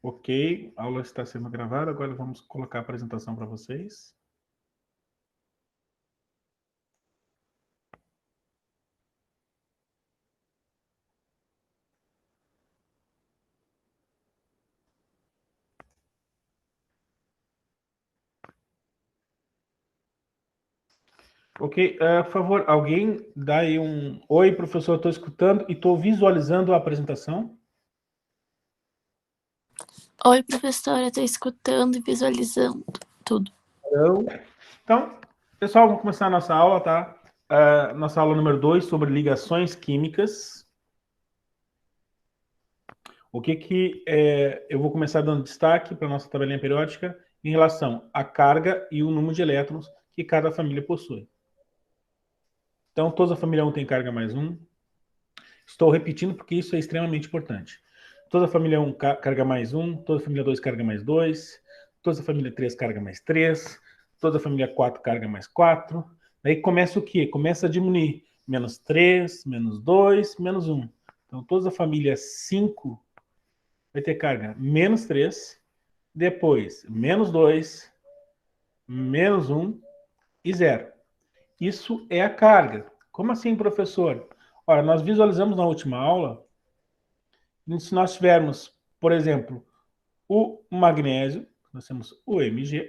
Ok, a aula está sendo gravada, agora vamos colocar a apresentação para vocês. Ok, por favor, alguém dá aí um... Oi, professor, estou escutando e estou visualizando a apresentação. Oi, professora, estou escutando e visualizando tudo. Então, pessoal, vamos começar a nossa aula, tá? Nossa aula número 2 sobre ligações químicas. O que eu vou começar dando destaque para a nossa tabelinha periódica em relação à carga e o número de elétrons que cada família possui. Então, toda a família 1 tem carga mais 1. Estou repetindo porque isso é extremamente importante. Toda a família 1 carga mais 1, toda a família 2 carga mais 2, toda a família 3 carga mais 3, toda a família 4 carga mais 4. Daí começa o quê? Começa a diminuir. Menos 3, menos 2, menos 1. Então, toda a família 5 vai ter carga menos 3, depois menos 2, menos 1 e 0. Isso é a carga. Como assim, professor? Ora, nós visualizamos na última aula, se nós tivermos, por exemplo, o magnésio, nós temos o Mg.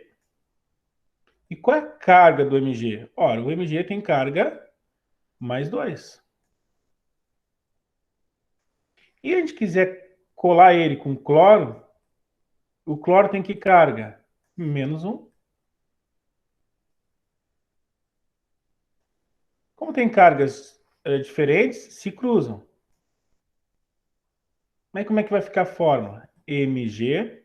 E qual é a carga do Mg? Ora, o Mg tem carga mais 2. E a gente quiser colar ele com cloro, o cloro tem que carga? Menos 1. Como tem cargas diferentes, se cruzam. Mas como é que vai ficar a fórmula? Mg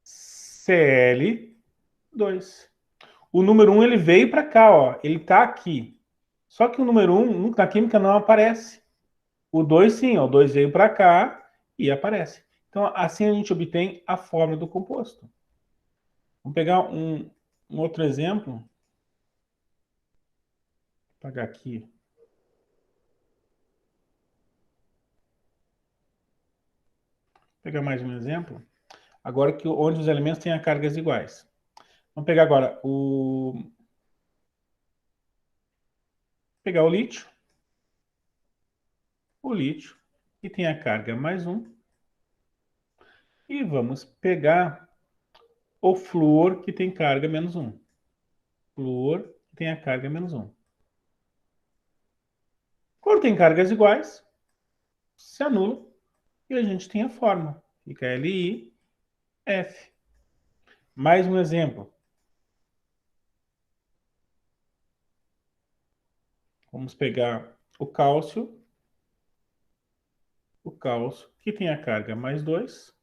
Cl2. O número 1 ele veio para cá, ó. Ele está aqui. Só que o número 1 na química não aparece. O 2 sim, ó. O 2 veio para cá e aparece. Então, assim a gente obtém a fórmula do composto. Vamos pegar um outro exemplo. Vou apagar aqui. Vou pegar mais um exemplo. Agora que onde os elementos têm cargas iguais. Vamos pegar agora pegar o lítio. O lítio, que tem a carga mais 1. E vamos pegar o flúor, que tem carga menos 1. Flúor, que tem a carga menos 1. Quando tem cargas iguais, se anula e a gente tem a fórmula. Fica LiF. Mais um exemplo. Vamos pegar o cálcio. O cálcio, que tem a carga mais 2.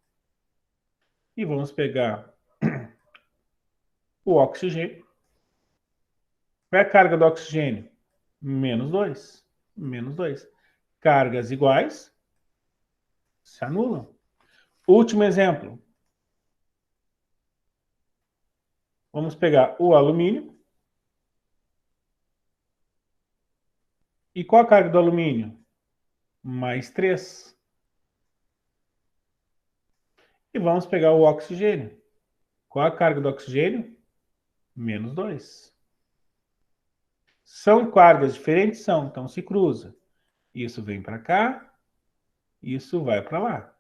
E vamos pegar o oxigênio. Qual é a carga do oxigênio? Menos 2. Menos 2. Cargas iguais se anulam. Último exemplo. Vamos pegar o alumínio. E qual a carga do alumínio? Mais 3. E vamos pegar o oxigênio. Qual a carga do oxigênio? Menos 2. São cargas diferentes? São, então se cruza. Isso vem para cá, isso vai para lá.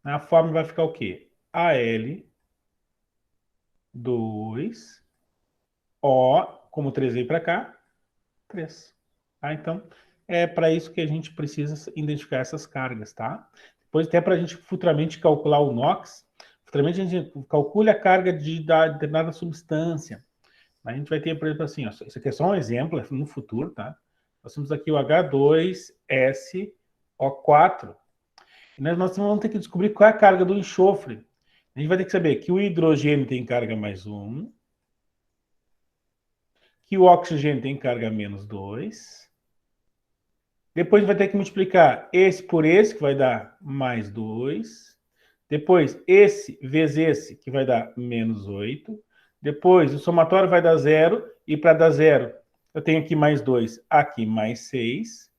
Na fórmula vai ficar o quê? Al2O, como 3 veio para cá, 3. Tá? Então, é para isso que a gente precisa identificar essas cargas, tá? Depois, até para a gente futuramente calcular o NOx, futuramente a gente calcula a carga da determinada substância. A gente vai ter, por exemplo, assim, ó, isso aqui é só um exemplo, no futuro, tá? Nós temos aqui o H2SO4. E nós vamos ter que descobrir qual é a carga do enxofre. A gente vai ter que saber que o hidrogênio tem carga mais 1, que o oxigênio tem carga menos 2. Depois vai ter que multiplicar esse por esse, que vai dar mais 2. Depois, esse vezes esse, que vai dar menos 8. Depois, o somatório vai dar 0. E para dar 0, eu tenho aqui mais 2, aqui mais 6.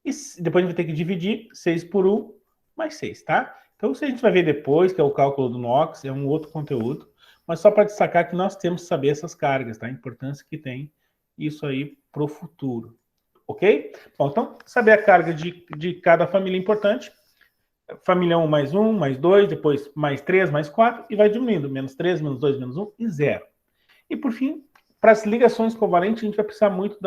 E depois a gente vai ter que dividir 6 por 1, mais 6, tá? Então, isso a gente vai ver depois, que é o cálculo do NOx, é um outro conteúdo, mas só para destacar que nós temos que saber essas cargas, tá? A importância que tem isso aí para o futuro, ok? Bom, então, saber a carga de cada família é importante. Família 1 mais 1, mais 2, depois mais 3, mais 4, e vai diminuindo, menos 3, menos 2, menos 1 e 0. E, por fim, para as ligações covalentes, a gente vai precisar muito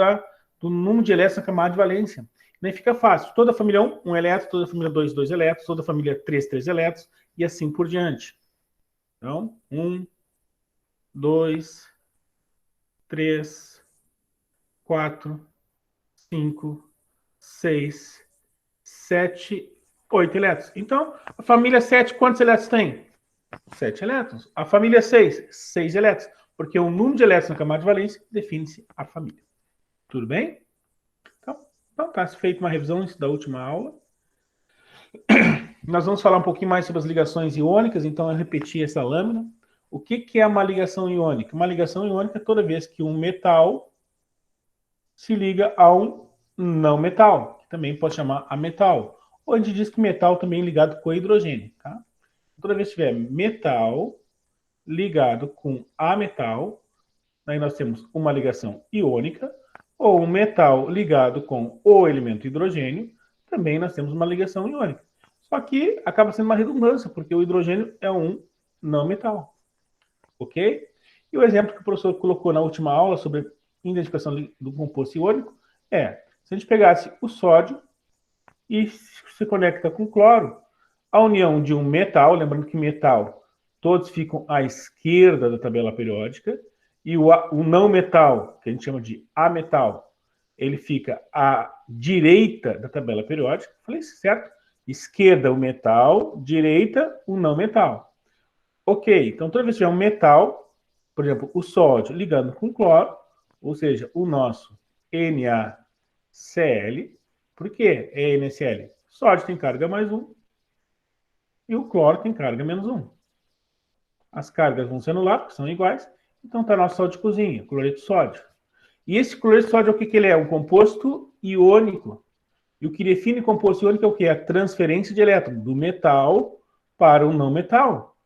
do número de elétrons na camada de valência. Nem fica fácil. Toda a família 1, 1 elétron, toda a família 2, 2 elétrons, toda a família 3, 3 elétrons, e assim por diante. Então, 1, 2, 3, 4, 5, 6, 7, 8 elétrons. Então, a família 7, quantos elétrons tem? 7 elétrons. A família 6, 6 elétrons. Porque o número de elétrons na camada de valência define-se a família. Tudo bem? Então tá feita uma revisão da última aula. Nós vamos falar um pouquinho mais sobre as ligações iônicas, então eu repeti essa lâmina. O que é uma ligação iônica? Uma ligação iônica é toda vez que um metal se liga a um não metal, que também pode chamar ametal. Ou a gente diz que metal também é ligado com hidrogênio, tá? Toda vez que tiver metal ligado com ametal, aí nós temos uma ligação iônica, ou um metal ligado com o elemento hidrogênio, também nós temos uma ligação iônica. Só que acaba sendo uma redundância, porque o hidrogênio é um não metal. Ok? E o exemplo que o professor colocou na última aula sobre identificação do composto iônico é, se a gente pegasse o sódio e se conecta com cloro, a união de um metal, lembrando que metal, todos ficam à esquerda da tabela periódica, e o não metal, que a gente chama de ametal, ele fica à direita da tabela periódica. Falei certo? Esquerda o metal, direita o não metal. Ok, então toda vez que tiver um metal, por exemplo, o sódio ligando com cloro, ou seja, o nosso NaCl, por que é NaCl? Sódio tem carga mais 1 e o cloro tem carga menos 1. As cargas vão se anular, porque são iguais, então está nosso sal de cozinha, cloreto de sódio. E esse cloreto de sódio, o que ele é? Um composto iônico. E o que define composto iônico é o que? A transferência de elétron do metal para o não metal.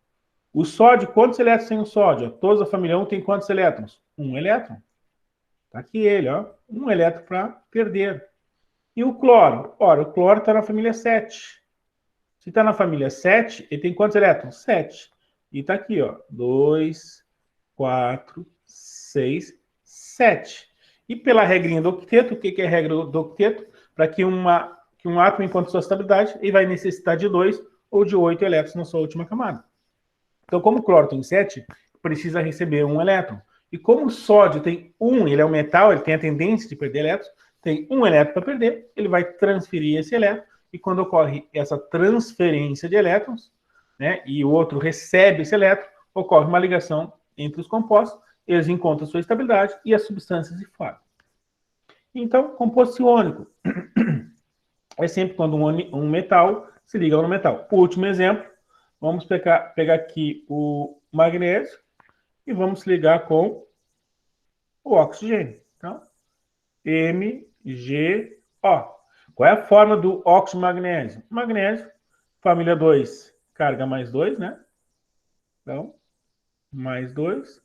O sódio, quantos elétrons tem o sódio? Toda a família 1 tem quantos elétrons? Um elétron. Está aqui ele, ó. Um elétron para perder. E o cloro? Ora, o cloro está na família 7. Se está na família 7, ele tem quantos elétrons? 7. E está aqui, ó. 2, 4, 6, 7. E pela regrinha do octeto, o que é a regra do octeto? Para que um átomo encontre sua estabilidade, ele vai necessitar de 2 ou de 8 elétrons na sua última camada. Então, como o cloro tem 7, precisa receber um elétron. E como o sódio tem 1, ele é um metal, ele tem a tendência de perder elétrons, tem um elétron para perder, ele vai transferir esse elétron, e quando ocorre essa transferência de elétrons, né, e o outro recebe esse elétron, ocorre uma ligação entre os compostos, eles encontram sua estabilidade e as substâncias se formam. Então, composto iônico é sempre quando um metal se liga a um metal. O último exemplo, vamos pegar aqui o magnésio e vamos ligar com o oxigênio. Então, MgO. Qual é a forma do óxido magnésio? Magnésio, família 2, carga mais 2, né? Então, mais 2.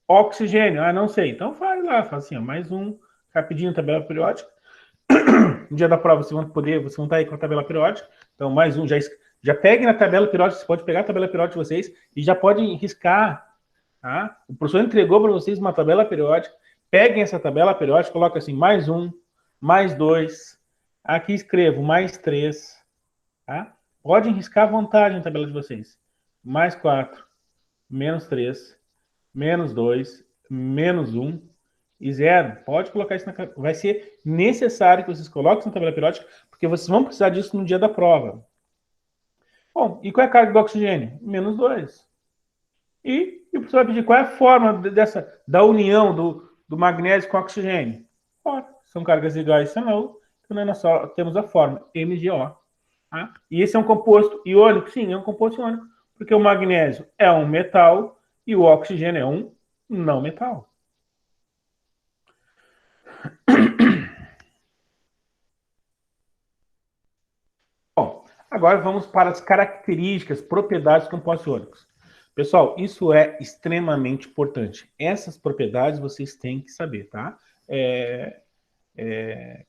Oxigênio, não sei. Então, faz lá, faz assim, ó, mais 1, rapidinho, tabela periódica. No dia da prova, vocês vão estar aí com a tabela periódica. Então, mais 1, já peguem na tabela periódica, você pode pegar a tabela periódica de vocês e já podem riscar. Tá? O professor entregou para vocês uma tabela periódica. Peguem essa tabela periódica, coloca assim, mais 1, mais 2. Aqui escrevo mais 3. Tá? Podem riscar à vontade na tabela de vocês. Mais 4, menos 3, menos 2, menos 1 e 0. Pode colocar isso vai ser necessário que vocês coloquem isso na tabela periódica, porque vocês vão precisar disso no dia da prova. Bom, e qual é a carga do oxigênio? Menos 2. E o professor vai pedir qual é a forma da união do magnésio com o oxigênio. Ora, são cargas iguais, senão, então nós só temos a forma MgO. Tá? E esse é um composto iônico? Sim, é um composto iônico, porque o magnésio é um metal e o oxigênio é um não metal. Bom, Agora vamos para as características, propriedades dos compostos iônicos. Pessoal, isso é extremamente importante. Essas propriedades vocês têm que saber, tá?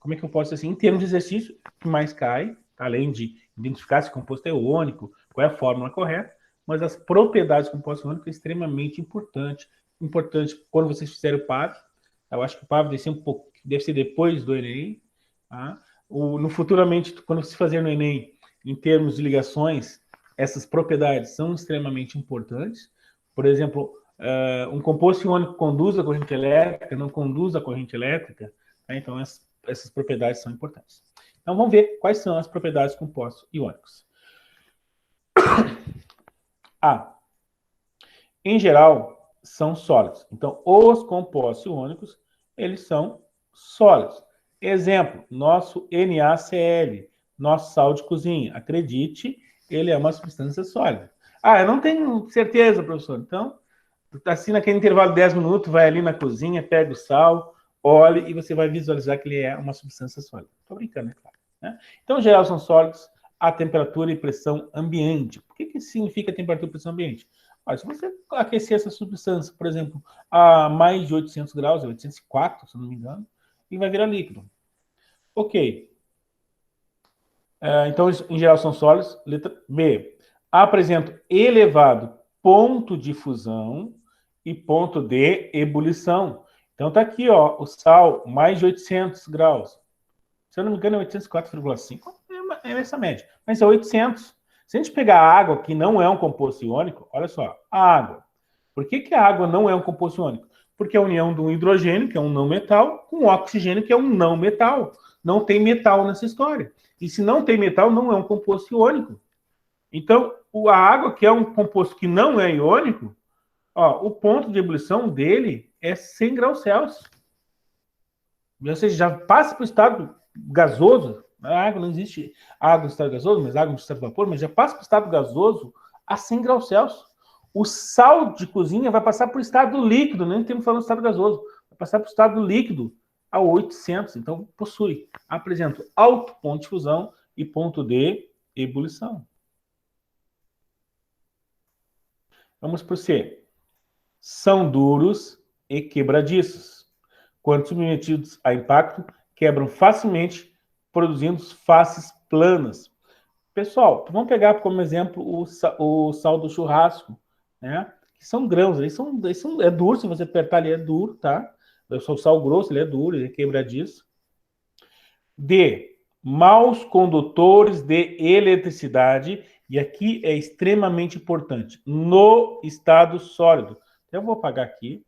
Como é que eu posso dizer assim? Em termos de exercício, o que mais cai, tá? Além de identificar se o composto é iônico, qual é a fórmula correta, mas as propriedades do composto iônico é extremamente importante. Importante quando vocês fizerem o PAV. Eu acho que o PAV deve ser depois do Enem. Tá? Futuramente, quando você fazer no Enem, em termos de ligações, essas propriedades são extremamente importantes. Por exemplo, um composto iônico conduz a corrente elétrica, não conduz a corrente elétrica. Tá? Então, essas propriedades são importantes. Então, vamos ver quais são as propriedades dos compostos iônicos. A. Em geral, são sólidos. Então, os compostos iônicos, eles são sólidos. Exemplo, nosso NaCl, nosso sal de cozinha. Acredite, ele é uma substância sólida. Eu não tenho certeza, professor. Então, assim, naquele intervalo de 10 minutos, vai ali na cozinha, pega o sal, olhe e você vai visualizar que ele é uma substância sólida. Estou brincando, é claro. Né? Então, em geral, são sólidos a temperatura e pressão ambiente. Por que significa temperatura e pressão ambiente? Se você aquecer essa substância, por exemplo, a mais de 800 graus, 804, se não me engano, e vai virar líquido. Ok. Então, em geral, são sólidos. Letra B. Apresentam elevado ponto de fusão e ponto de ebulição. Então, tá aqui, ó, o sal, mais de 800 graus. Se eu não me engano, é 804,5. É essa média. Mas é 800. Se a gente pegar a água, que não é um composto iônico, olha só, a água. Por que a água não é um composto iônico? Porque é a união de um hidrogênio, que é um não metal, com um oxigênio, que é um não metal. Não tem metal nessa história. E se não tem metal, não é um composto iônico. Então, a água, que é um composto que não é iônico, o ponto de ebulição dele é 100 graus Celsius. Ou seja, já passa para o estado gasoso. A água não existe água no estado gasoso, mas água no estado de vapor, mas já passa para o estado gasoso a 100 graus Celsius. O sal de cozinha vai passar para o estado líquido, nem temos falando estado gasoso, vai passar para o estado líquido a 800. Então, apresenta alto ponto de fusão e ponto de ebulição. Vamos para o C. São duros e quebradiços. Quando submetidos a impacto, quebram facilmente, produzindo faces planas. Pessoal, vamos pegar como exemplo o sal do churrasco, né? Que são grãos, é duro, se você apertar ele é duro, tá? O sal grosso, ele é duro, ele é quebradiço. D. Maus condutores de eletricidade, e aqui é extremamente importante, no estado sólido. Eu vou apagar aqui.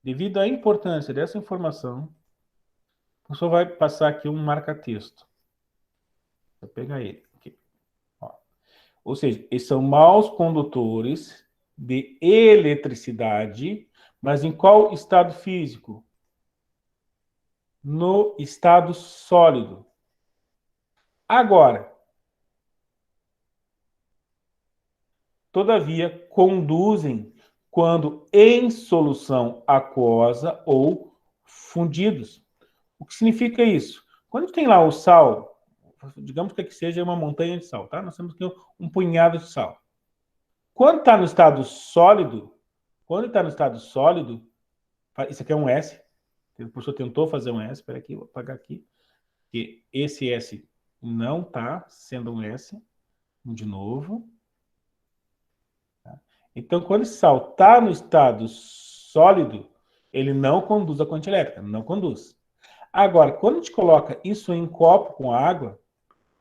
Devido à importância dessa informação, o professor vai passar aqui um marca-texto. Vou pegar ele. Aqui. Ou seja, eles são maus condutores de eletricidade, mas em qual estado físico? No estado sólido. Agora, todavia, conduzem quando em solução aquosa ou fundidos. O que significa isso? Quando tem lá o sal, digamos que aqui seja uma montanha de sal, tá? Nós temos aqui um punhado de sal. Quando está no estado sólido, isso aqui é um S, o professor tentou fazer um S, espera aqui, vou apagar aqui, que esse S não está sendo um S, de novo. Então, quando esse sal está no estado sólido, ele não conduz a corrente elétrica, não conduz. Agora, quando a gente coloca isso em copo com água,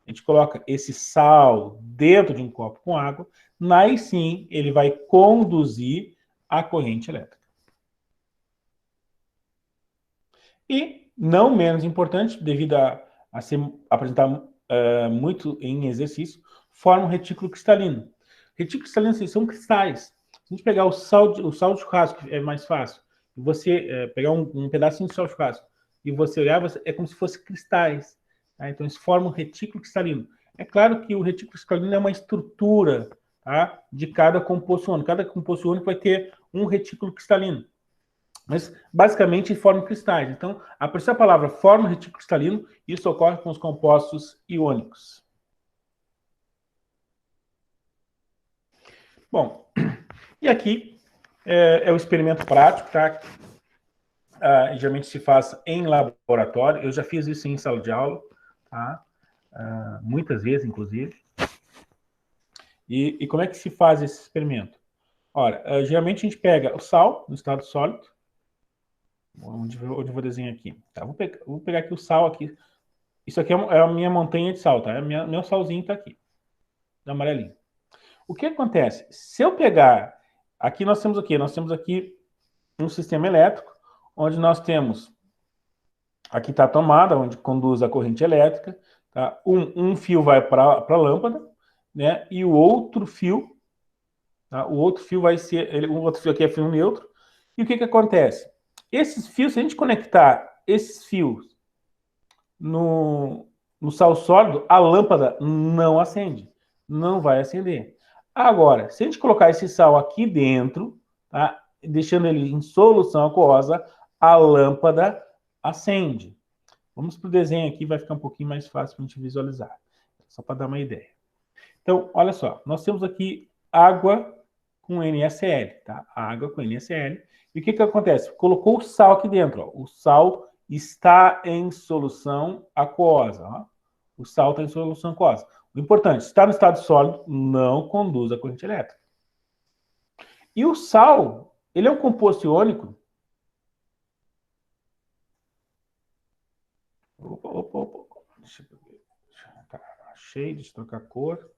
a gente coloca esse sal dentro de um copo com água, aí sim ele vai conduzir a corrente elétrica. E, não menos importante, devido a ser apresentado muito em exercício, forma um retículo cristalino. Retículo cristalino são cristais. Se a gente pegar o sal de churrasco, é mais fácil, e você pegar um pedacinho de sal de churrasco e você olhar, é como se fosse cristais. Tá? Então, isso forma um retículo cristalino. É claro que o retículo cristalino é uma estrutura, tá, de cada composto iônico. Cada composto iônico vai ter um retículo cristalino. Mas, basicamente, formam cristais. Então, a palavra forma retículo cristalino, isso ocorre com os compostos iônicos. Bom, e aqui é o experimento prático, tá? Geralmente se faz em laboratório. Eu já fiz isso em sala de aula, tá? Muitas vezes, inclusive. E como é que se faz esse experimento? Olha, geralmente a gente pega o sal no estado sólido. Onde eu vou desenhar aqui? Tá, vou pegar aqui o sal aqui. Isso aqui é a minha montanha de sal, tá? Meu salzinho tá aqui, amarelinho. O que acontece? Se eu pegar... Aqui nós temos o quê? Nós temos aqui um sistema elétrico, onde nós temos... Aqui está a tomada, onde conduz a corrente elétrica. Tá? Um fio vai para a lâmpada, né? E o outro fio... Tá? O outro fio vai ser... O outro fio aqui é fio neutro. E o que acontece? Esses fios, se a gente conectar esses fios no sal sólido, a lâmpada não acende. Não vai acender. Agora, se a gente colocar esse sal aqui dentro, tá? Deixando ele em solução aquosa, a lâmpada acende. Vamos para o desenho aqui, vai ficar um pouquinho mais fácil para a gente visualizar. Só para dar uma ideia. Então, olha só. Nós temos aqui água com NaCl, tá? Água com NaCl. E o que acontece? Colocou o sal aqui dentro, ó. O sal está em solução aquosa, ó. O sal está em solução aquosa. O importante, está no estado sólido, não conduz a corrente elétrica. E o sal, ele é um composto iônico. Opa. Deixa eu ver. Achei, deixa eu trocar a cor.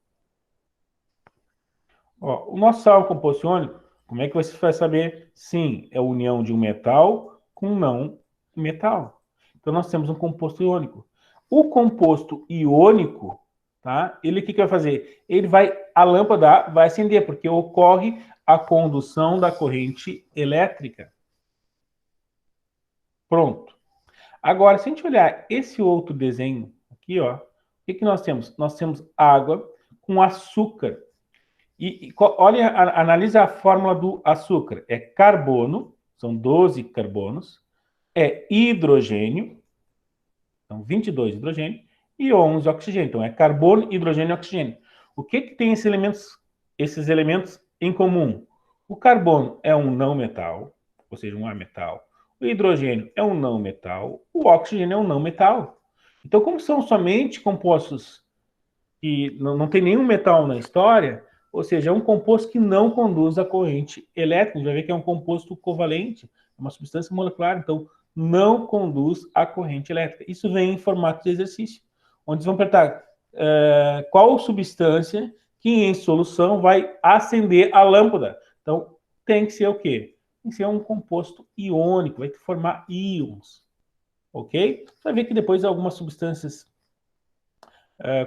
Ó, o nosso sal é um composto iônico. Como é que você vai saber? Sim, é a união de um metal com um não metal. Então, nós temos um composto iônico. O composto iônico, tá? Ele o que vai fazer? A lâmpada vai acender, porque ocorre a condução da corrente elétrica. Pronto. Agora, se a gente olhar esse outro desenho aqui, ó, o que nós temos? Nós temos água com açúcar. Olha, analisa a fórmula do açúcar. É carbono, são 12 carbonos, é hidrogênio, são 22 hidrogênio, e 11 oxigênio. Então, é carbono, hidrogênio e oxigênio. O que tem esses elementos em comum? O carbono é um não metal, ou seja, um ametal. O hidrogênio é um não metal. O oxigênio é um não metal. Então, como são somente compostos que não tem nenhum metal na história, ou seja, é um composto que não conduz a corrente elétrica. A gente vai ver que é um composto covalente, é uma substância molecular, então não conduz a corrente elétrica. Isso vem em formato de exercício, onde eles vão perguntar qual substância que em solução vai acender a lâmpada. Então, tem que ser o quê? Tem que ser um composto iônico, vai formar íons, ok? Você vai ver que depois algumas substâncias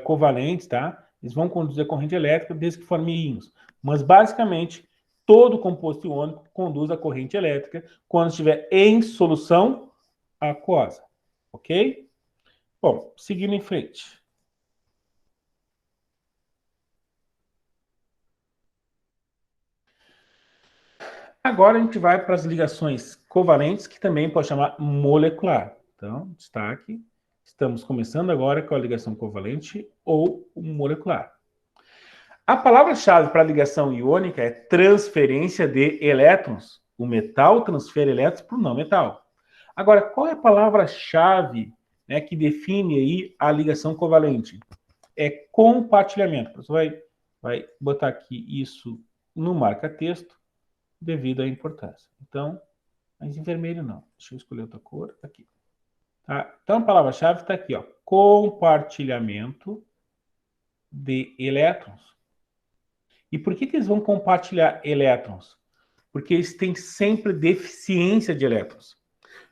covalentes, tá? Eles vão conduzir a corrente elétrica desde que formem íons. Mas, basicamente, todo composto iônico conduz a corrente elétrica quando estiver em solução aquosa. Ok? Bom, seguindo em frente. Agora a gente vai para as ligações covalentes, que também pode chamar molecular. Então, destaque. Estamos começando agora com a ligação covalente ou molecular. A palavra-chave para a ligação iônica é transferência de elétrons. O metal transfere elétrons para o não metal. Agora, qual é a palavra-chave, né, que define aí a ligação covalente? É compartilhamento. Você vai botar aqui isso no marca-texto devido à importância. Então, mas em vermelho não. Deixa eu escolher outra cor. Aqui. Tá? Então, a palavra-chave está aqui, ó. Compartilhamento de elétrons. E por que eles vão compartilhar elétrons? Porque eles têm sempre deficiência de elétrons.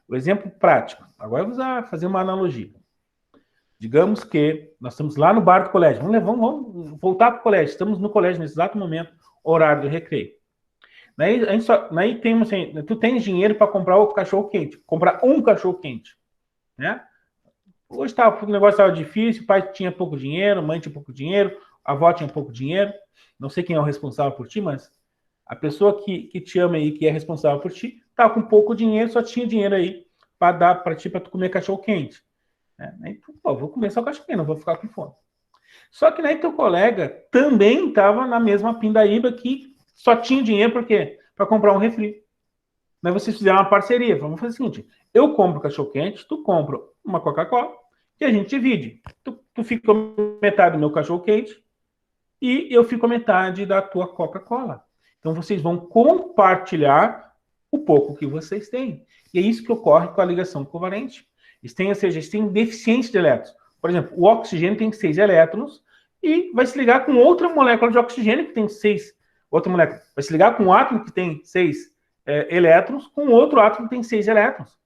O exemplo prático. Agora vamos fazer uma analogia. Digamos que nós estamos lá no bar do colégio. Vamos voltar para o colégio. Estamos no colégio nesse exato momento, horário do recreio. Daí temos assim, tu tens dinheiro para comprar o cachorro quente. Comprar um cachorro quente. Né? Hoje o negócio estava difícil, o pai tinha pouco dinheiro, a mãe tinha pouco dinheiro, a avó tinha pouco dinheiro. Não sei quem é o responsável por ti, mas a pessoa que te ama aí, que é responsável por ti, tá com pouco dinheiro, só tinha dinheiro aí para dar para ti, para tu comer cachorro quente. Aí tu, vou comer só cachorro quente, não vou ficar com fome. Só que aí teu colega também estava na mesma pindaíba que só tinham dinheiro por quê? Para comprar um refri. Daí vocês fizeram uma parceria. Vamos fazer o seguinte: eu compro cachorro-quente, tu compra uma Coca-Cola e a gente divide. Tu fica com metade do meu cachorro-quente e eu fico a metade da tua Coca-Cola. Então vocês vão compartilhar o pouco que vocês têm. E é isso que ocorre com a ligação covalente. Ou seja, eles têm deficiência de elétrons. Por exemplo, o oxigênio tem 6 elétrons e vai se ligar com outra molécula de oxigênio que tem 6. Outra molécula. Vai se ligar com um átomo que tem 6 elétrons com outro átomo que tem 6 elétrons.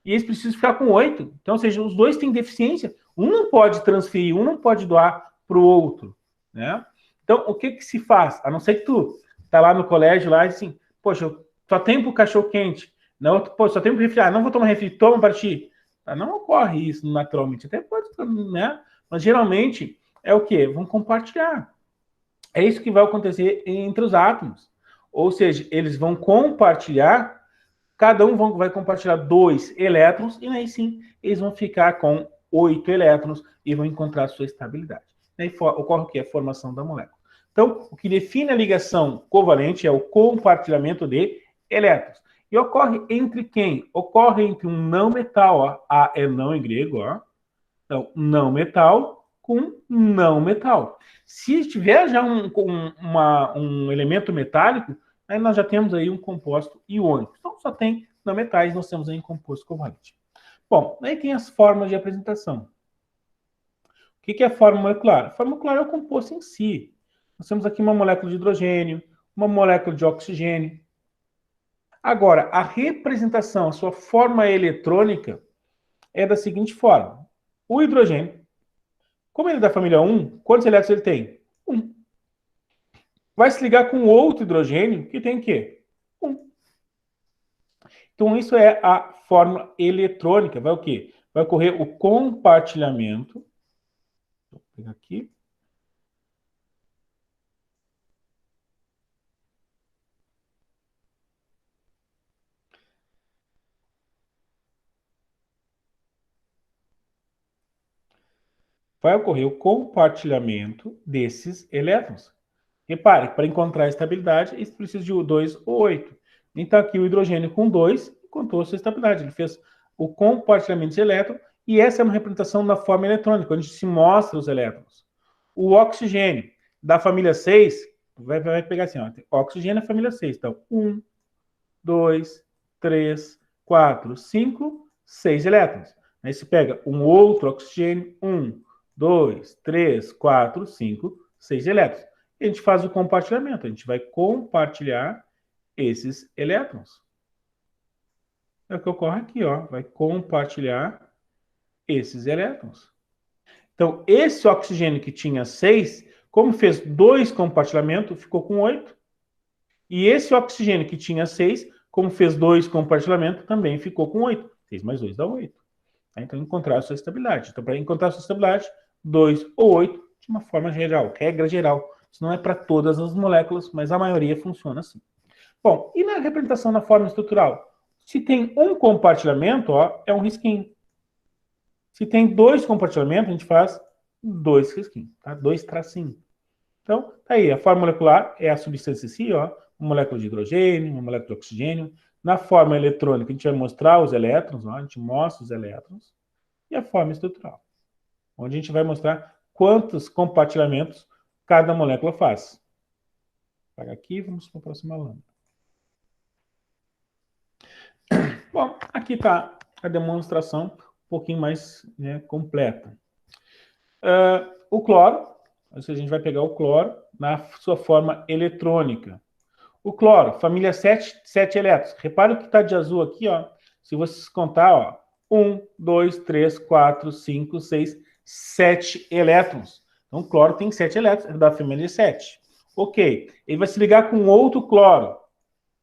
E eles precisam ficar com 8. Então, ou seja, os dois têm deficiência. Um não pode transferir, um não pode doar para o outro. Né? Então, o que se faz? A não ser que tu tá lá no colégio lá e assim, poxa, eu só tenho pro cachorro quente. Não, pô, só tenho pro refri. Ah, não vou tomar refri, toma para ti. Não ocorre isso naturalmente. Até pode, né? Mas geralmente é o quê? Vão compartilhar. É isso que vai acontecer entre os átomos. Ou seja, eles vão compartilhar, cada um vai compartilhar 2 elétrons, e aí sim, eles vão ficar com 8 elétrons e vão encontrar sua estabilidade. Aí ocorre o que? A formação da molécula. Então, o que define a ligação covalente é o compartilhamento de elétrons. E ocorre entre quem? Ocorre entre um não metal, ó. A é não em grego, ó. Então, não metal com não metal. Se tiver já um elemento metálico, aí nós já temos aí um composto iônico. Então, só tem não metais, nós temos aí um composto covalente. Bom, aí tem as formas de apresentação. O que é a forma molecular? A forma molecular é o composto em si. Nós temos aqui uma molécula de hidrogênio, uma molécula de oxigênio. Agora, a representação, a sua forma eletrônica, é da seguinte forma. O hidrogênio, como ele é da família 1, quantos elétrons ele tem? 1. Vai se ligar com outro hidrogênio que tem o quê? 1. Então, isso é a forma eletrônica. Vai o quê? Vai ocorrer o compartilhamento. Vou pegar aqui. Vai ocorrer o compartilhamento desses elétrons. Repare, para encontrar a estabilidade, isso precisa de 2 ou 8. Então, aqui o hidrogênio com 2 encontrou a sua estabilidade. Ele fez o compartilhamento de elétrons, e essa é uma representação na forma eletrônica, onde se mostra os elétrons. O oxigênio da família 6, vai pegar assim, ó, oxigênio é família 6. Então, 1, 2, 3, 4, 5, 6 elétrons. Aí se pega um outro oxigênio, 1, 2, 3, 4, 5, 6 elétrons. E a gente faz o compartilhamento, a gente vai compartilhar esses elétrons. É o que ocorre aqui, ó, vai compartilhar esses elétrons. Então, esse oxigênio que tinha 6, como fez 2 compartilhamentos, ficou com 8. E esse oxigênio que tinha 6, como fez 2 compartilhamentos, também ficou com 8. 6 mais 2 dá 8. Então, encontrar a sua estabilidade. Então, para encontrar a sua estabilidade, 2 ou 8, de uma forma geral, regra geral. Isso não é para todas as moléculas, mas a maioria funciona assim. Bom, e na representação na forma estrutural? Se tem um compartilhamento, ó, é um risquinho. Se tem 2 compartilhamentos, a gente faz 2 risquinhos, tá? 2 tracinhos. Então, tá aí, a forma molecular é a substância em si, ó, uma molécula de hidrogênio, uma molécula de oxigênio. Na forma eletrônica, a gente vai mostrar os elétrons, ó, a gente mostra os elétrons. E a forma estrutural, onde a gente vai mostrar quantos compartilhamentos cada molécula faz. Pega aqui, vamos para a próxima lâmina. Bom, aqui está a demonstração um pouquinho mais, né, completa. O cloro, a gente vai pegar o cloro na sua forma eletrônica. O cloro, família 7 elétrons. Repara o que está de azul aqui, ó. Se vocês contar, ó, 1, 2, 3, 4, 5, 6, 7 elétrons. Então, o cloro tem 7 elétrons, é da família 7. Ok. Ele vai se ligar com outro cloro.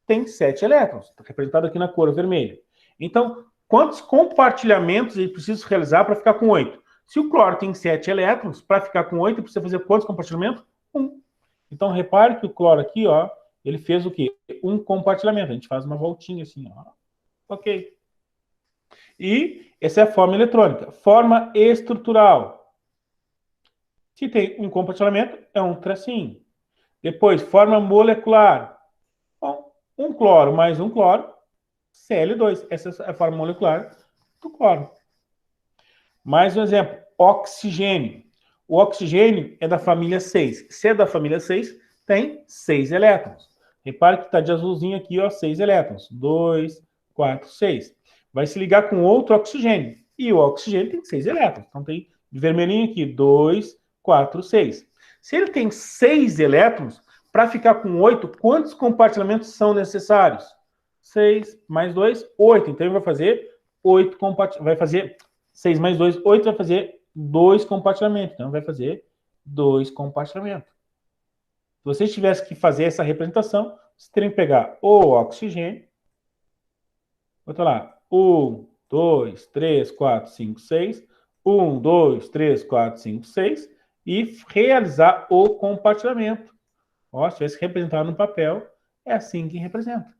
Tem 7 elétrons. Está representado aqui na cor vermelha. Então, quantos compartilhamentos ele precisa realizar para ficar com 8? Se o cloro tem 7 elétrons, para ficar com 8, precisa fazer quantos compartilhamentos? 1. Então, repare que o cloro aqui, ó, ele fez o quê? Um compartilhamento. A gente faz uma voltinha assim, ó. Ok. E essa é a forma eletrônica. Forma estrutural. Se tem um compartilhamento, é um tracinho. Depois, forma molecular. Bom, um cloro mais um cloro, Cl2. Essa é a forma molecular do cloro. Mais um exemplo, oxigênio. O oxigênio é da família 6. Se é da família 6, tem 6 elétrons. Repare que está de azulzinho aqui, ó, 6 elétrons. 2, 4, 6. Vai se ligar com outro oxigênio. E o oxigênio tem 6 elétrons. Então tem de vermelhinho aqui, 2, 4, 6. Se ele tem 6 elétrons, para ficar com 8, quantos compartilhamentos são necessários? 6 mais 2, 8. Então ele vai fazer 8 compartilhamentos. Vai fazer 6 mais 2, 8, vai fazer 2 compartilhamentos. Então, vai fazer 2 compartilhamentos. Se vocês tivessem que fazer essa representação, vocês teriam que pegar o oxigênio, botar lá, 1, 2, 3, 4, 5, 6, 1, 2, 3, 4, 5, 6, e realizar o compartilhamento. Ó, se tivesse representado no papel, é assim que representa.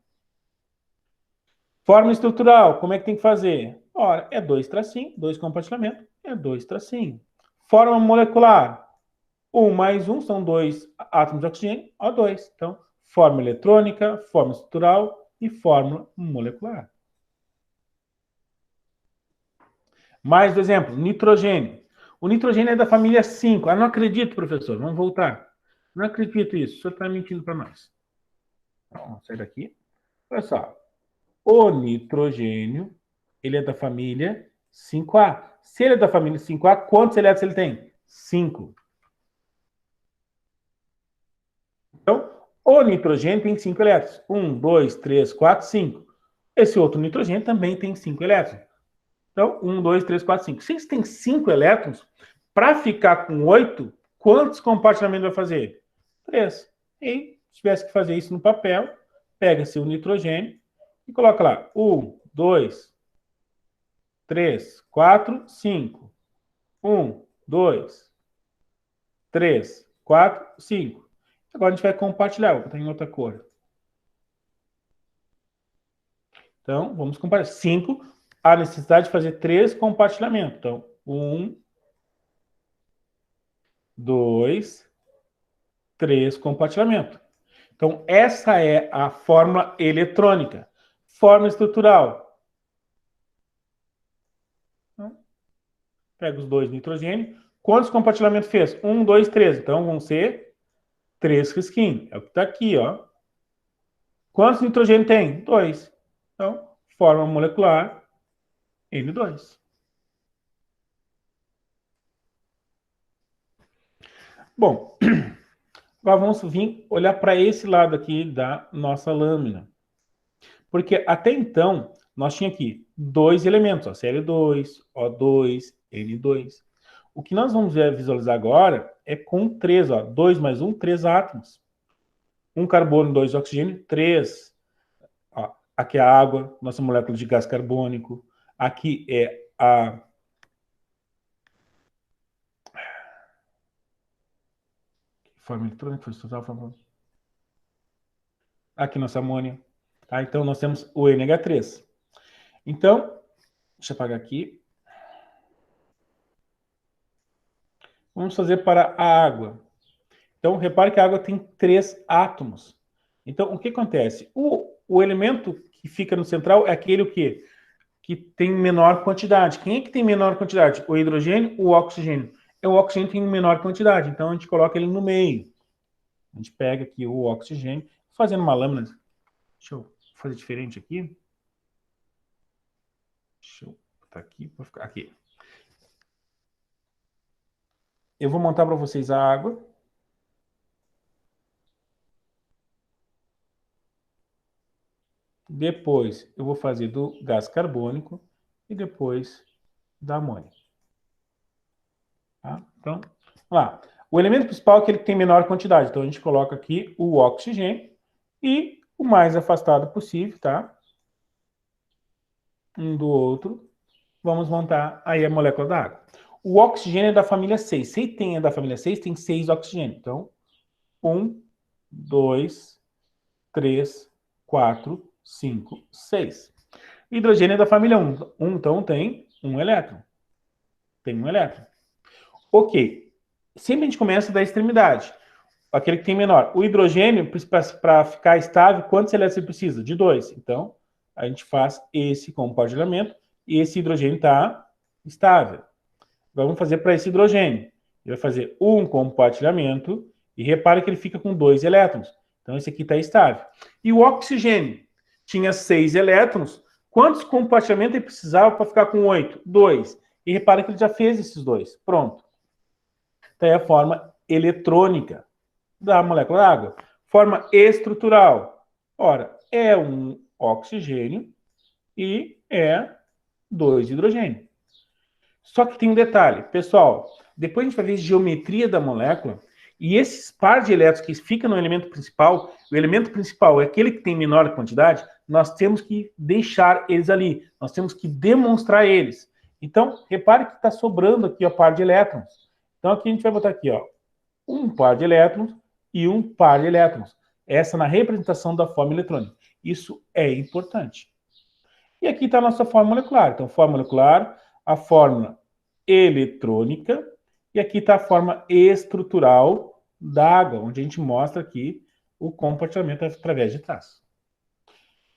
Forma estrutural, como é que tem que fazer? Ora, é 2 tracinho, 2 compartilhamento, é 2 tracinho. Forma molecular, 1 mais 1 são 2 átomos de oxigênio, O2. Então, forma eletrônica, forma estrutural e fórmula molecular. Mais um exemplo, nitrogênio. O nitrogênio é da família 5. Ah, não acredito, professor, vamos voltar. Não acredito isso, o senhor está mentindo para nós. Então, vamos sair daqui. Olha só, o nitrogênio, ele é da família 5A. Se ele é da família 5A, quantos elétrons ele tem? 5. Então, o nitrogênio tem 5 elétrons. 1, 2, 3, 4, 5. Esse outro nitrogênio também tem 5 elétrons. Então, 1, 2, 3, 4, 5. Se eles têm 5 elétrons, para ficar com 8, quantos compartilhamentos vai fazer? 3. E se tivesse que fazer isso no papel, pega-se o nitrogênio e coloca lá 1, 2, 3, 4, 5. 1, 2, 3, 4, 5. Agora a gente vai compartilhar, vou botar em outra cor. Então, vamos compartilhar. 5, a necessidade de fazer 3 compartilhamentos. Então, 1, 2, 3 compartilhamento. Então, essa é a fórmula eletrônica. Fórmula estrutural. Então, pega os 2 nitrogênio. Quantos compartilhamentos fez? 1, 2, 3. Então, vão ser 3 risquinhos. É o que está aqui, ó. Quantos nitrogênio tem? 2. Então, fórmula molecular N2. Bom, agora vamos vir olhar para esse lado aqui da nossa lâmina. Porque até então, nós tínhamos aqui 2 elementos, ó, Cl2, O2, N2. O que nós vamos visualizar agora é com 3, ó, 2 mais 1, 3 átomos. 1 carbono, 2 oxigênio, 3. Ó, aqui é a água, nossa molécula de gás carbônico. Aqui é a forma eletrônica, forma... Aqui nossa amônia. Tá? Então, nós temos o NH3. Então, deixa eu apagar aqui. Vamos fazer para a água. Então, repare que a água tem 3 átomos. Então, o que acontece? O elemento que fica no central é aquele que tem menor quantidade. Quem é que tem menor quantidade? O hidrogênio ou o oxigênio? O oxigênio tem menor quantidade, então a gente coloca ele no meio. A gente pega aqui o oxigênio, fazendo uma lâmina. Deixa eu fazer diferente aqui. Deixa eu botar aqui para ficar aqui. Eu vou montar para vocês a água. Depois eu vou fazer do gás carbônico e depois da amônia. Tá? Então, vamos lá. O elemento principal é aquele que tem menor quantidade. Então, a gente coloca aqui o oxigênio e o mais afastado possível, tá? Um do outro. Vamos montar aí a molécula da água. O oxigênio é da família 6. Se tem da família 6, tem 6 oxigênios. Então, 1, 2, 3, 4, 5, 6. Hidrogênio é da família 1. Então, tem um elétron. Tem um elétron. Ok. Sempre a gente começa da extremidade. aquele que tem menor. O hidrogênio, para ficar estável, quantos elétrons ele precisa? De 2. Então, a gente faz esse compartilhamento e esse hidrogênio está estável. Vamos fazer para esse hidrogênio. Ele vai fazer um compartilhamento e repare que ele fica com 2 elétrons. Então, esse aqui está estável. E o oxigênio tinha 6 elétrons. Quantos compartilhamentos ele precisava para ficar com 8? 2. E repare que ele já fez esses 2. Pronto. Então, é a forma eletrônica da molécula da água. Forma estrutural. Ora, é um oxigênio e é 2 hidrogênio. Só que tem um detalhe, pessoal, depois a gente vai ver geometria da molécula, e esses par de elétrons que ficam no elemento principal, o elemento principal é aquele que tem menor quantidade, nós temos que deixar eles ali, nós temos que demonstrar eles. Então, repare que está sobrando aqui a par de elétrons. Então, aqui a gente vai botar aqui, ó, um par de elétrons e um par de elétrons. Essa na representação da forma eletrônica. Isso é importante. E aqui está a nossa forma molecular. Então, forma molecular, a fórmula eletrônica, e aqui está a forma estrutural da água, onde a gente mostra aqui o compartilhamento através de traços.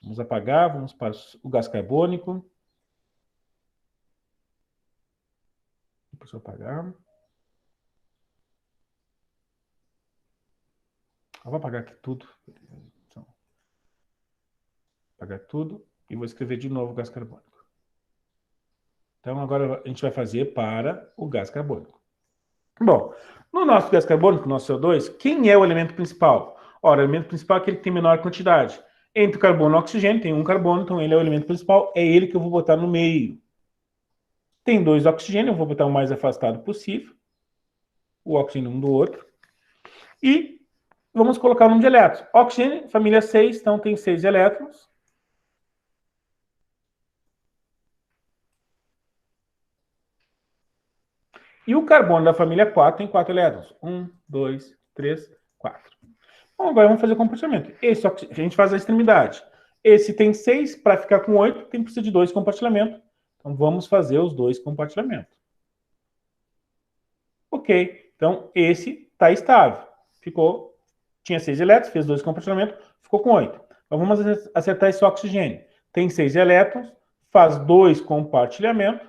Vamos apagar, vamos para o gás carbônico. Deixa eu apagar. Eu vou apagar aqui tudo. Então, apagar tudo e vou escrever de novo o gás carbônico. Então, agora a gente vai fazer para o gás carbônico. Bom, no nosso gás carbônico, no nosso CO2, quem é o elemento principal? Ora, o elemento principal é aquele que tem menor quantidade. Entre o carbono e o oxigênio, tem um carbono, então ele é o elemento principal, é ele que eu vou botar no meio. Tem 2 oxigênios, eu vou botar o mais afastado possível, o oxigênio um do outro. E vamos colocar o número de elétrons. Oxigênio, família 6, então tem 6 elétrons. E o carbono da família 4 tem 4 elétrons. 1, 2, 3, 4. Bom, agora vamos fazer o compartilhamento. Esse a gente faz a extremidade. Esse tem 6, para ficar com 8, tem que precisar de 2 compartilhamentos. Então vamos fazer os 2 compartilhamentos. Ok, então esse está estável. Tinha 6 elétrons, fez 2 compartilhamentos, ficou com 8. Então vamos acertar esse oxigênio. Tem 6 elétrons, faz 2 compartilhamentos,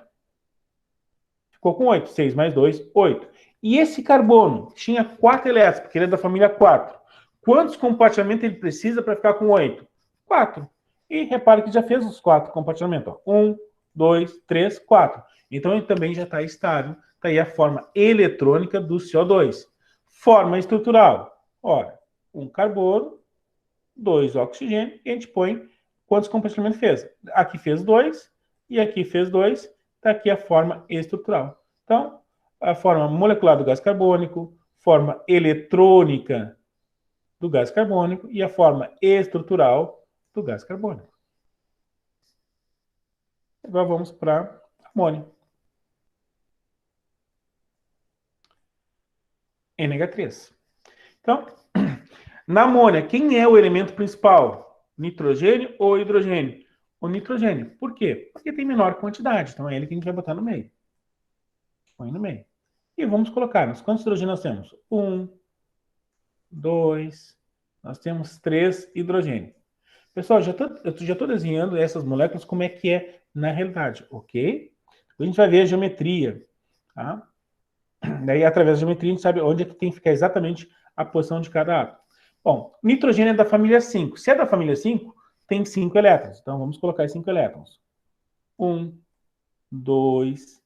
ficou com 8. 6 mais 2, 8. E esse carbono tinha 4 elétrons, porque ele é da família 4. Quantos compartilhamentos ele precisa para ficar com 8? 4. E repare que já fez os 4 compartilhamentos. 1, 2, 3, 4. Então ele também já está estável. Está aí a forma eletrônica do CO2. Forma estrutural. Ora, um carbono, 2 oxigênio, e a gente põe quantos compartilhamentos fez. Aqui fez 2, e aqui fez 2. Está aqui a forma estrutural. Então, a forma molecular do gás carbônico, forma eletrônica do gás carbônico e a forma estrutural do gás carbônico. Agora vamos para amônio. NH3. Então, na amônia, quem é o elemento principal? Nitrogênio ou hidrogênio? O nitrogênio. Por quê? Porque tem menor quantidade. Então é ele que a gente vai botar no meio. Põe no meio. E vamos colocar. Quantos hidrogênios nós temos? 1, 2, nós temos 3 hidrogênios. Pessoal, eu já estou desenhando essas moléculas como é que é na realidade, ok? A gente vai ver a geometria, tá? Daí, através da geometria, a gente sabe onde é que tem que ficar exatamente a posição de cada átomo. Bom, nitrogênio é da família 5. Se é da família 5, tem 5 elétrons. Então, vamos colocar 5 elétrons. 1, 2,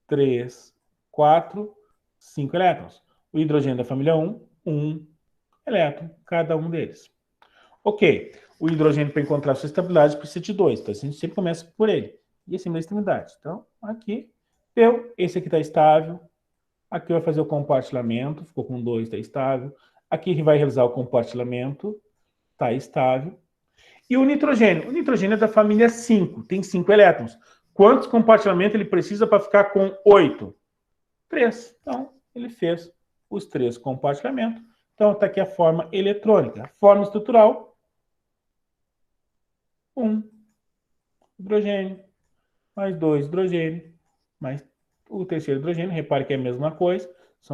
3, 4, 5 elétrons. O hidrogênio da família 1, 1 elétron, cada um deles. Ok, o hidrogênio, para encontrar sua estabilidade, precisa de 2. Então, a gente sempre começa por ele. E acima da extremidade. Então, aqui, deu. Esse aqui está estável. Aqui vai fazer o compartilhamento. Ficou com 2, está estável. Aqui vai realizar o compartilhamento. Está estável. E o nitrogênio? O nitrogênio é da família 5. Tem 5 elétrons. Quantos compartilhamentos ele precisa para ficar com 8? 3. Então, ele fez os 3 compartilhamentos. Então, está aqui a forma eletrônica. Forma estrutural. 1 hidrogênio, mais 2 hidrogênio, mais o terceiro hidrogênio. Repare que é a mesma coisa.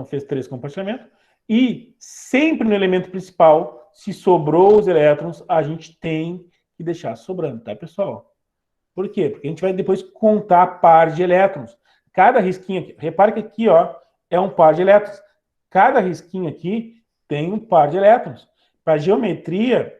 Fez 3 compartilhamentos. E sempre no elemento principal, se sobrou os elétrons, a gente tem que deixar sobrando, tá, pessoal? Por quê? Porque a gente vai depois contar par de elétrons. Cada risquinho aqui, repare que aqui, ó, é um par de elétrons. Cada risquinho aqui tem um par de elétrons. Para geometria,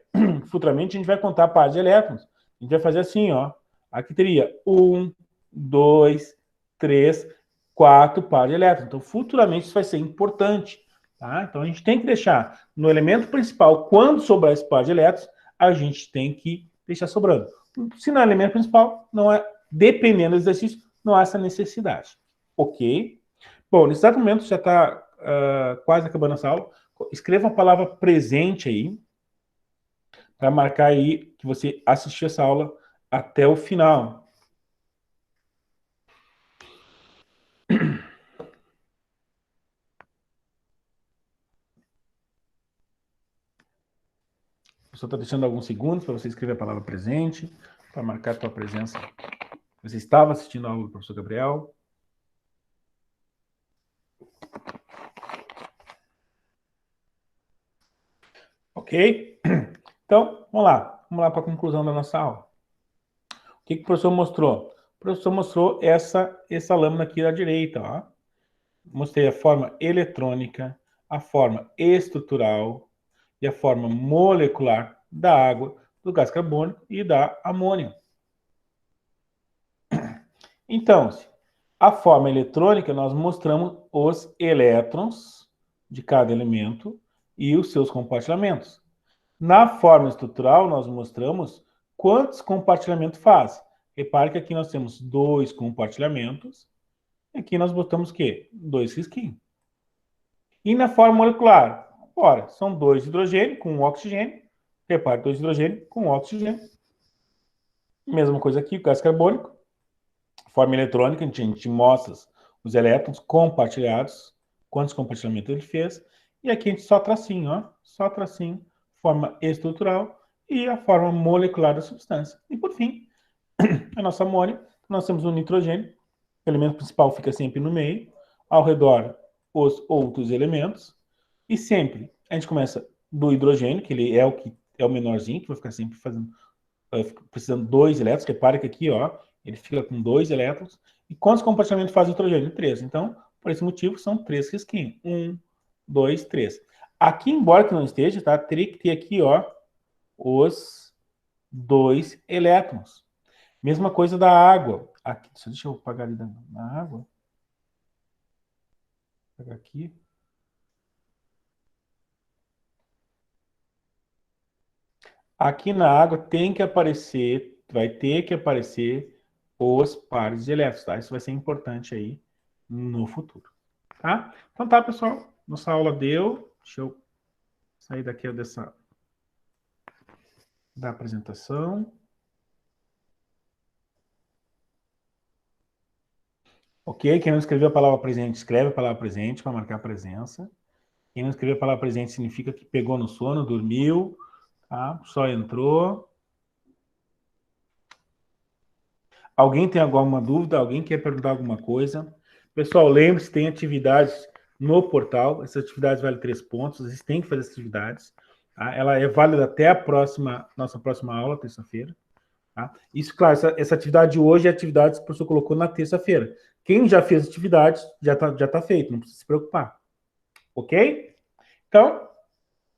futuramente a gente vai contar par de elétrons. A gente vai fazer assim, ó. Aqui teria 1, 2, 3, 4 par de elétrons. Então, futuramente isso vai ser importante. Tá? Então, a gente tem que deixar no elemento principal, quando sobrar esse par de elétrons, a gente tem que deixar sobrando. Se não é elemento principal, não é, dependendo do exercício, não há essa necessidade. Ok? Bom, nesse exato momento já está quase acabando essa aula. Escreva a palavra presente aí, para marcar aí que você assistiu essa aula até o final. O professor está deixando alguns segundos para você escrever a palavra presente, para marcar a tua presença. Você estava assistindo a aula do professor Gabriel. Ok? Então, vamos lá. Vamos lá para a conclusão da nossa aula. O que o professor mostrou? O professor mostrou essa lâmina aqui à direita. Ó. Mostrei a forma eletrônica, a forma estrutural e a forma molecular da água, do gás carbônico e da amônia. Então, a forma eletrônica, nós mostramos os elétrons de cada elemento e os seus compartilhamentos. Na forma estrutural, nós mostramos quantos compartilhamentos faz. Repare que aqui nós temos 2 compartilhamentos. E aqui nós botamos o quê? 2 risquinhos. E na forma molecular? Ora, são 2 hidrogênio com 1 oxigênio. Repare, 2 hidrogênio com 1 oxigênio. Mesma coisa aqui, o gás carbônico. Forma eletrônica, a gente mostra os elétrons compartilhados, quantos compartilhamentos ele fez. E aqui a gente só tracinho, ó. Só tracinho, forma estrutural e a forma molecular da substância. E por fim, a nossa amônia, nós temos o nitrogênio, o elemento principal fica sempre no meio, ao redor os outros elementos, e sempre a gente começa do hidrogênio, que ele é o menorzinho, que vai ficar sempre precisando 2 elétrons. Repare que aqui, ó, ele fica com 2 elétrons. E quantos compartilhamentos faz o nitrogênio? 3. Então, por esse motivo, são 3 risquinhos. 1, 2, 3. Aqui, embora que não esteja, tá? Teria que ter aqui, ó, os 2 elétrons. Mesma coisa da água. Aqui, deixa eu apagar ali na água. Vou pegar aqui. Aqui na água tem que aparecer, vai ter que aparecer os pares de elétrons, tá? Isso vai ser importante aí no futuro, tá? Então tá, pessoal. Nossa aula deu. Deixa eu sair daqui da apresentação. Ok? Quem não escreveu a palavra presente, escreve a palavra presente para marcar a presença. Quem não escreveu a palavra presente significa que pegou no sono, dormiu, tá? Só entrou. Alguém tem alguma dúvida? Alguém quer perguntar alguma coisa? Pessoal, lembre-se, tem atividades no portal. Essas atividades valem 3 pontos. Vocês têm que fazer essas atividades. Tá? Ela é válida até a nossa próxima aula, terça-feira. Tá? Isso, claro, essa atividade de hoje é a atividade que o professor colocou na terça-feira. Quem já fez atividades, já tá feito. Não precisa se preocupar. Ok? Então,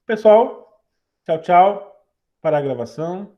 pessoal, tchau, tchau. Para a gravação.